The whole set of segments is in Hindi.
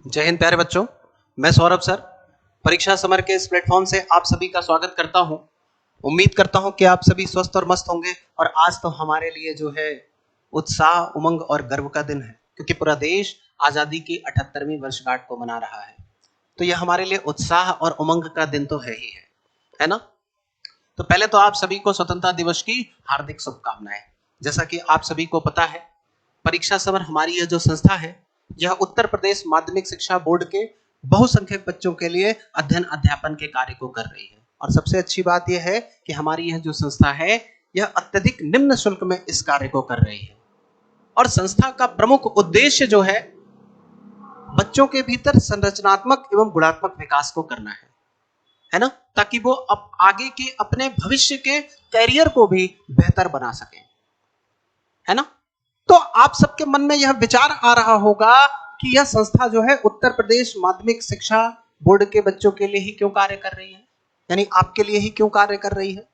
जय हिंद प्यारे बच्चों, मैं सौरभ सर परीक्षा समर के इस प्लेटफॉर्म से आप सभी का स्वागत करता हूं। उम्मीद करता हूं कि आप सभी स्वस्थ और मस्त होंगे। और आज तो हमारे लिए जो है उत्साह, उमंग और गर्व का दिन है, क्योंकि पूरा देश आजादी की 78वीं वर्षगांठ को मना रहा है। तो यह हमारे लिए उत्साह और उमंग का दिन तो है ही है ना। तो पहले तो आप सभी को स्वतंत्रता दिवस की हार्दिक शुभकामनाएं। जैसा कि आप सभी को पता है, परीक्षा समर हमारी यह जो संस्था है, यह उत्तर प्रदेश माध्यमिक शिक्षा बोर्ड के बहुसंख्यक बच्चों के लिए अध्ययन अध्यापन के कार्य को कर रही है। और सबसे अच्छी बात यह है कि हमारी यह जो संस्था है, यह अत्यधिक निम्न शुल्क में इस कार्य को कर रही है। और संस्था का प्रमुख उद्देश्य जो है, बच्चों के भीतर संरचनात्मक एवं गुणात्मक विकास को करना है ना, ताकि वो अब आगे के अपने भविष्य के कैरियर को भी बेहतर बना सके, है ना। तो आप सबके मन में यह विचार आ रहा होगा कि यह संस्था जो है उत्तर प्रदेश माध्यमिक शिक्षा बोर्ड के बच्चों के लिए ही क्यों कार्य कर रही है, यानी आपके लिए ही क्यों कार्य कर रही है।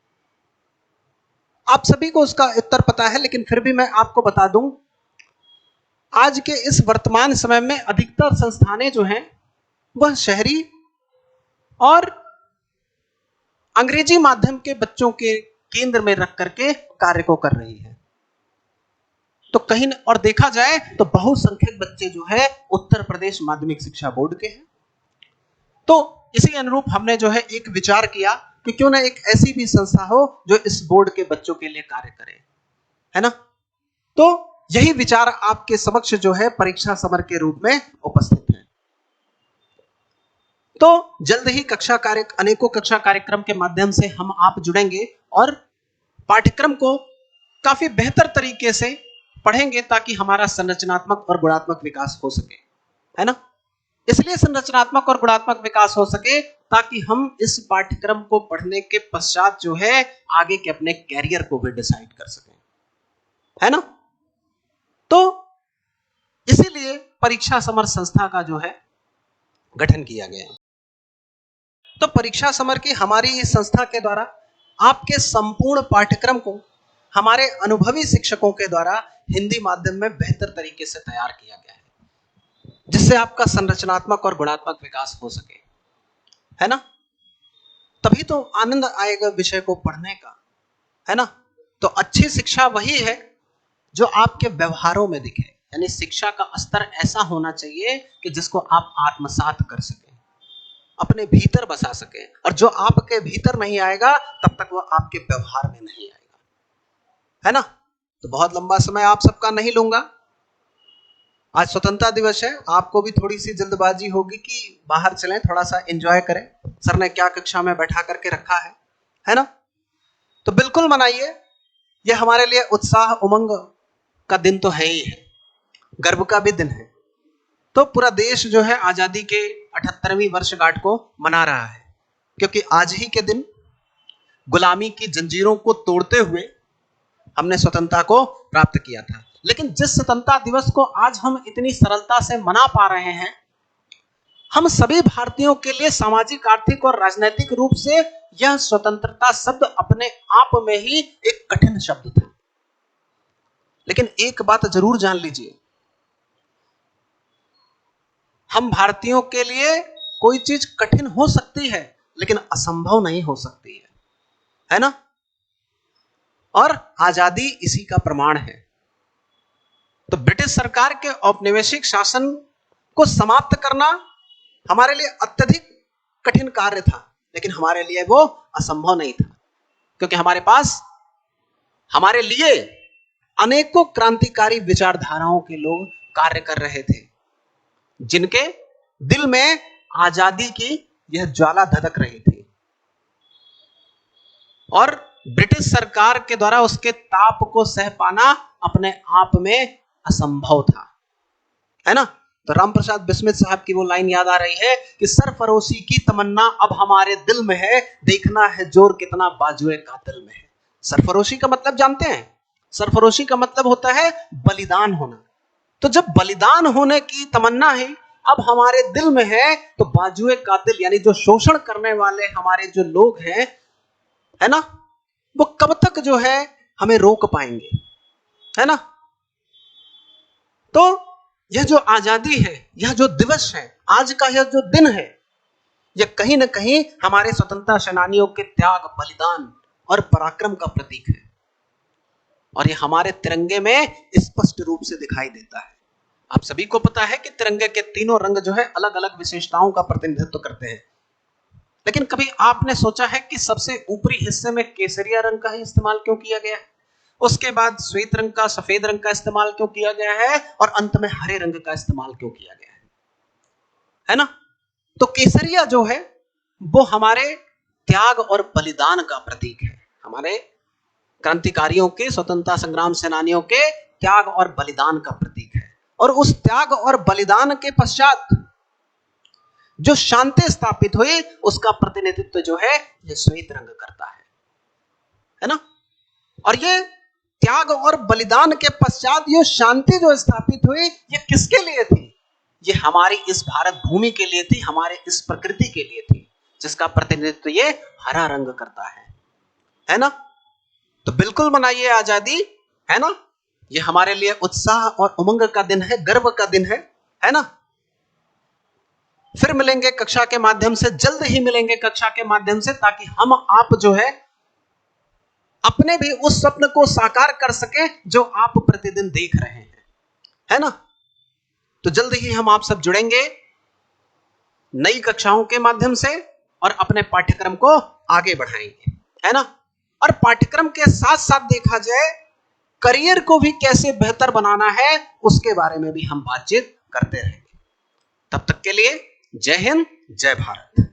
आप सभी को उसका उत्तर पता है, लेकिन फिर भी मैं आपको बता दूं, आज के इस वर्तमान समय में अधिकतर संस्थानें जो हैं वह शहरी और अंग्रेजी माध्यम के बच्चों के केंद्र में रख करके कार्य को कर रही है। तो कहीं और देखा जाए तो बहुसंख्यक बच्चे जो है उत्तर प्रदेश माध्यमिक शिक्षा बोर्ड के हैं। तो इसी अनुरूप हमने जो है एक विचार किया कि क्यों ना एक ऐसी भी संस्था हो जो इस बोर्ड के बच्चों के लिए कार्य करे, है ना। तो यही विचार आपके समक्ष जो है परीक्षा समर के रूप में उपस्थित है। तो जल्द ही अनेकों कक्षा कार्यक्रम के माध्यम से हम आप जुड़ेंगे और पाठ्यक्रम को काफी बेहतर तरीके से पढ़ेंगे, ताकि हमारा संरचनात्मक और गुणात्मक विकास हो सके, है ना। इसलिए संरचनात्मक और गुणात्मक विकास हो सके ताकि हम इस पाठ्यक्रम को पढ़ने के पश्चात जो है आगे के अपने कैरियर को भी डिसाइड कर सकें, है ना। तो इसीलिए परीक्षा समर संस्था का जो है गठन किया गया। तो परीक्षा समर की हमारी इस संस्था के द्वारा आपके संपूर्ण पाठ्यक्रम को हमारे अनुभवी शिक्षकों के द्वारा हिंदी माध्यम में बेहतर तरीके से तैयार किया गया है, जिससे आपका संरचनात्मक और गुणात्मक विकास हो सके, है ना। तभी तो आनंद आएगा विषय को पढ़ने का, है ना। तो अच्छी शिक्षा वही है जो आपके व्यवहारों में दिखे, यानी शिक्षा का स्तर ऐसा होना चाहिए कि जिसको आप आत्मसात कर सके, अपने भीतर बसा सके। और जो आपके भीतर नहीं आएगा तब तक वह आपके व्यवहार में नहीं आएगा, है ना। तो बहुत लंबा समय आप सबका नहीं लूंगा। आज स्वतंत्रता दिवस है, आपको भी थोड़ी सी जल्दबाजी होगी कि बाहर चलें, थोड़ा सा एंजॉय करें। सर ने क्या कक्षा में बैठा करके रखा है ना। तो बिल्कुल मनाइए, यह हमारे लिए उत्साह उमंग का दिन तो है ही है, गर्व का भी दिन है। तो पूरा देश जो है आजादी के 78वीं वर्षगांठ को मना रहा है, क्योंकि आज ही के दिन गुलामी की जंजीरों को तोड़ते हुए हमने स्वतंत्रता को प्राप्त किया था। लेकिन जिस स्वतंत्रता दिवस को आज हम इतनी सरलता से मना पा रहे हैं, हम सभी भारतीयों के लिए सामाजिक, आर्थिक और राजनीतिक रूप से यह स्वतंत्रता शब्द अपने आप में ही एक कठिन शब्द था। लेकिन एक बात जरूर जान लीजिए, हम भारतीयों के लिए कोई चीज कठिन हो सकती है लेकिन असंभव नहीं हो सकती है ना। और आजादी इसी का प्रमाण है। तो ब्रिटिश सरकार के औपनिवेशिक शासन को समाप्त करना हमारे लिए अत्यधिक कठिन कार्य था, लेकिन हमारे लिए वो असंभव नहीं था, क्योंकि हमारे पास हमारे लिए अनेकों क्रांतिकारी विचारधाराओं के लोग कार्य कर रहे थे, जिनके दिल में आजादी की यह ज्वाला धधक रही थी। और ब्रिटिश सरकार के द्वारा उसके ताप को सह पाना अपने आप में असंभव था, है ना। तो राम प्रसाद बिस्मिल साहब की वो लाइन याद आ रही है कि सरफरोशी की तमन्ना अब हमारे दिल में है, देखना है जोर कितना बाजुए कातिल में है। सरफरोशी का मतलब जानते हैं? सरफरोशी का मतलब होता है बलिदान होना। तो जब बलिदान होने की तमन्ना है अब हमारे दिल में है, तो बाजुए कातिल यानी जो शोषण करने वाले हमारे जो लोग हैं, है ना, वो कब तक जो है हमें रोक पाएंगे, है ना। तो यह जो आजादी है, यह जो दिवस है, आज का यह जो दिन है, यह कहीं ना कहीं हमारे स्वतंत्रता सेनानियों के त्याग, बलिदान और पराक्रम का प्रतीक है, और यह हमारे तिरंगे में स्पष्ट रूप से दिखाई देता है। आप सभी को पता है कि तिरंगे के तीनों रंग जो है अलग अलग विशेषताओं का प्रतिनिधित्व करते हैं, लेकिन कभी आपने सोचा है कि सबसे ऊपरी हिस्से में केसरिया रंग का ही इस्तेमाल क्यों किया गया है, उसके बाद श्वेत रंग का, सफेद रंग का इस्तेमाल क्यों किया गया है, और अंत में हरे रंग का इस्तेमाल क्यों किया गया है ना? तो केसरिया जो है वो हमारे त्याग और बलिदान का प्रतीक है, हमारे क्रांतिकारियों के, स्वतंत्रता संग्राम सेनानियों के त्याग और बलिदान का प्रतीक है। और उस त्याग और बलिदान के पश्चात जो शांति स्थापित हुई, उसका प्रतिनिधित्व जो है ये श्वेत रंग करता है ना? और ये त्याग और बलिदान के पश्चात ये शांति जो स्थापित हुई, ये किसके लिए थी? ये हमारी इस भारत भूमि के लिए थी, हमारे इस प्रकृति के लिए थी, जिसका प्रतिनिधित्व ये हरा रंग करता है ना? तो बिल्कुल मनाइए आजादी, है ना? ये हमारे लिए उत्साह और उमंग का दिन है, गर्व का दिन है ना? फिर मिलेंगे कक्षा के माध्यम से, जल्द ही मिलेंगे कक्षा के माध्यम से, ताकि हम आप जो है अपने भी उस स्वप्न को साकार कर सके जो आप प्रतिदिन देख रहे हैं, है ना? तो जल्द ही हम आप सब जुड़ेंगे नई कक्षाओं के माध्यम से और अपने पाठ्यक्रम को आगे बढ़ाएंगे, है ना? और पाठ्यक्रम के साथ साथ देखा जाए करियर को भी कैसे बेहतर बनाना है, उसके बारे में भी हम बातचीत करते रहेंगे। तब तक के लिए जय हिंद, जय भारत।